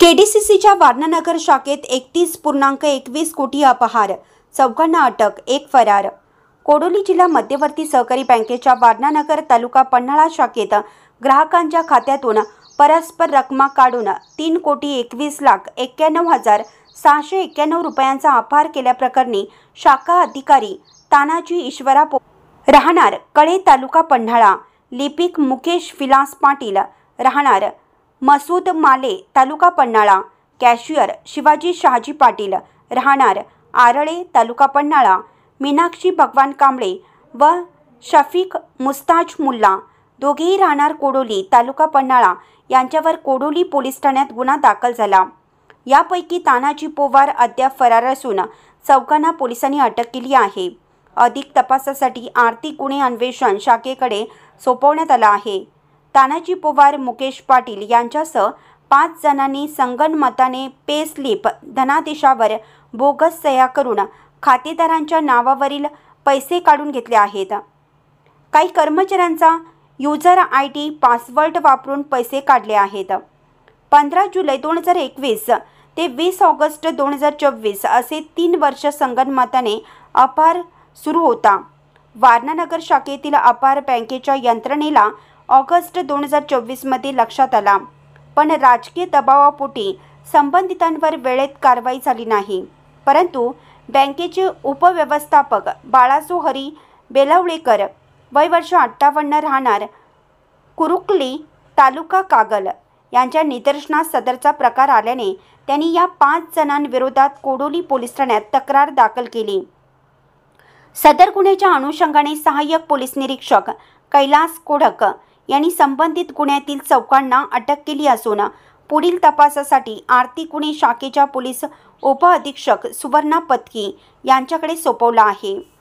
केडीसीसीच्या वारणानगर शाखेत 31.21 कोटी अपहार, चौघांना अटक, एक फरार। कोडोली जिल्हा मध्यवर्ती सहकारी बँकेच्या वारणानगर तालुका पन्हाळा शाखेत ग्राहकांच्या खात्यातून परस्पर रकमा काढून 3,21,91,691 रुपयांचा अपहार केल्याप्रकरणी शाखा अधिकारी तानाजी ईश्वरा राहणार कळे तालुका पन्हाळा, लिपिक मुकेश विलास पाटील राहणार मसूद माले तालुका पन्हाळा, कॅशियर शिवाजी शहाजी पाटील राहणार आरळे तालुका पन्हाळा, मीनाक्षी भगवान कांबळे व शफीक मुस्ताज मुल्ला दोघेही राहणार कोडोली तालुका पन्हाळा यांच्यावर कोडोली पोलीस ठाण्यात गुन्हा दाखल झाला। यापैकी तानाजी पोवार अद्याप फरार असून चौघांना पोलिसांनी अटक केली आहे। अधिक तपासासाठी आर्थिक गुन्हे अन्वेषण शाखेकडे सोपवण्यात आला आहे। तानाजी पोवार, मुकेश पाटील यांच्यासह 5 जणांनी संगनमताने पे स्लिप धनादेशावर बोगस सह्या करून खातेदारांच्या नावावरील पैसे काढून घेतले आहेत। काही कर्मचाऱ्यांचा यूजर ID पासवर्ड वापरून पैसे काढले आहेत। 15 जुलै 2021 ते 20 ऑगस्ट 2024 असे 3 वर्ष संगनमताने अपहार सुरू होता। वारणानगर शाखेतील अपहार बँकेच्या यंत्रणेला ऑगस्ट 2024 मध्ये लक्षात आला, पण राजकीय दबावापोटी संबंधितांवर वेळेत कारवाई झाली नाही। परंतु बँकेचे उपव्यवस्थापक बाळासो हरी बेलावळेकर वय वर्ष 58 राहणार कुरुकली तालुका कागल यांच्या निदर्शनास सदरचा प्रकार आल्याने त्यांनी या 5 जणांविरोधात कोडोली पोलीस ठाण्यात तक्रार दाखल केली। सदर गुन्ह्याच्या अनुषंगाने सहाय्यक पोलीस निरीक्षक कैलास कोडक यांनी संबंधित गुन्ह्यातील चौघांना अटक केली असून पुढील तपासासाठी आर्थिक गुन्हे शाखेच्या पोलीस उपअधीक्षक सुवर्णा पत्की यांच्याकडे सोपवला आहे।